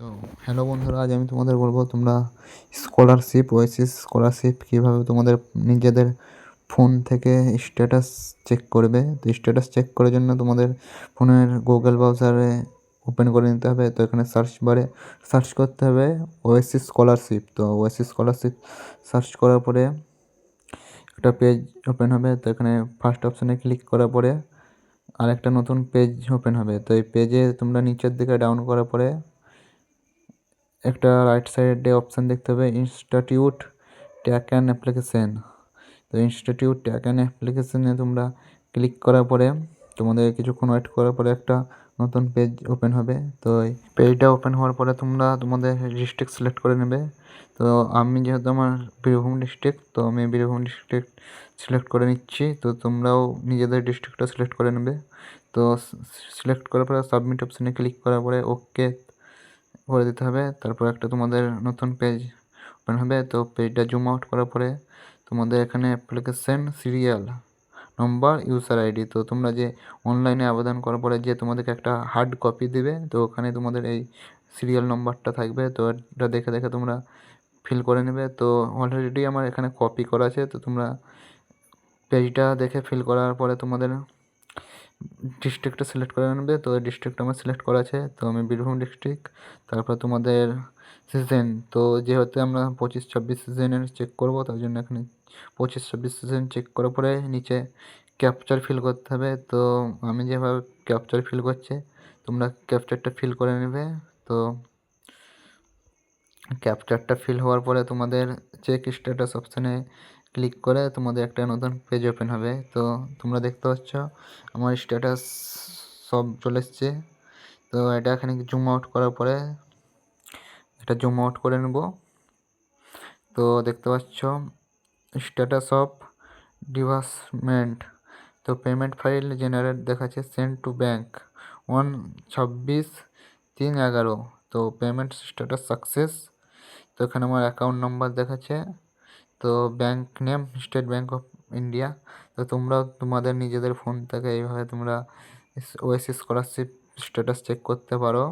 তো হ্যালো বন্ধুরা, আজ আমি তোমাদের বলবো তোমরা স্কলারশিপ ওয়েসিস স্কলারশিপ কীভাবে তোমাদের নিজেদের ফোন থেকে স্ট্যাটাস চেক করবে। তো স্ট্যাটাস চেক করার জন্য তোমাদের ফোনের গুগল ব্রাউজারে ওপেন করে নিতে হবে। তো এখানে সার্চ বারে সার্চ করতে হবে ওয়েসিস স্কলারশিপ। তো ওয়েসিস স্কলারশিপ সার্চ করার পরে একটা পেজ ওপেন হবে। তো এখানে ফার্স্ট অপশানে ক্লিক করার পরে আরেকটা নতুন পেজ ওপেন হবে। তো এই পেজে তোমরা নিচের দিকে ডাউন করার পরে একটা রাইট সাইডে অপশান দেখতে হবে ইনস্টিটিউট ট্যাগ অ্যান্ড অ্যাপ্লিকেশন। তো ইনস্টিটিউট ট্যাগ অ্যান্ড অ্যাপ্লিকেশনে তোমরা ক্লিক করার পরে তোমাদের কিছুক্ষণ ওয়েট করার পরে একটা নতুন পেজ ওপেন হবে। তো এই পেজটা ওপেন হওয়ার পরে তোমরা তোমাদের ডিস্ট্রিক্ট সিলেক্ট করে নেবে। তো আমি যেহেতু আমার বীরভূম ডিস্ট্রিক্ট, তো আমি বীরভূম ডিস্ট্রিক্ট সিলেক্ট করে নিচ্ছি। তো তোমরাও নিজেদের ডিস্ট্রিক্টটা সিলেক্ট করে নেবে। তো সিলেক্ট করার পরে সাবমিট অপশানে ক্লিক করার পরে ওকে করে দিতে হবে। তারপর একটা তোমাদের নতুন পেজ ওপেন হবে। তো পেজটা জুম আউট করার পরে তোমাদের এখানে application serial number user ID. তো তোমরা যে অনলাইনে আবেদন করার পরে যে তোমাদেরকে একটা হার্ড কপি দেবে, তো ওখানে তোমাদের এই সিরিয়াল নম্বরটা থাকবে। তো এটা দেখে দেখে তোমরা ফিল করে নেবে। তো অলরেডি আমার এখানে কপি করা আছে। তো তোমরা পেজটা দেখে ফিল করার পরে তোমাদের ডিস্ট্রিক্টটা সিলেক্ট করে নেবে। তো ডিস্ট্রিক্ট আমার সিলেক্ট করা আছে, তো আমি বীরভূম ডিস্ট্রিক্ট। তারপর তোমাদের সিজন, তো যেহেতু আমরা 25-26 সিজনের চেক করব, তার জন্য এখানে 25-26 সিজন চেক করার পরে নিচে ক্যাপচার ফিল করতে হবে। তো আমি যেভাবে ক্যাপচার ফিল করছি, তোমরা ক্যাপচারটা ফিল করে নেবে। তো ক্যাপচারটা ফিল হওয়ার পরে তোমাদের চেক স্ট্যাটাস অপশানে ক্লিক করে তোমাদের একটা নতুন পেজ ওপেন হবে। তো তোমরা দেখতে পাচ্ছ আমার স্ট্যাটাস সব চলে এসছে। তো এটা এখানে জুম আউট করার পরে এটা জুম আউট করে নেব। তো দেখতে পাচ্ছ স্ট্যাটাস অফ ডিসবার্সমেন্ট। তো পেমেন্ট ফাইল জেনারেট দেখাচ্ছে সেন্ড টু ব্যাঙ্ক 26/3/11। তো পেমেন্ট স্ট্যাটাস সাকসেস। তো এখানে আমার অ্যাকাউন্ট নাম্বার দেখাচ্ছে। তো bank name state bank of India. তো তোমরাও তোমাদের নিজেদের ফোন থেকে এইভাবে তোমরা ওয়েসিস স্কলারশিপ স্ট্যাটাস চেক করতে পারো।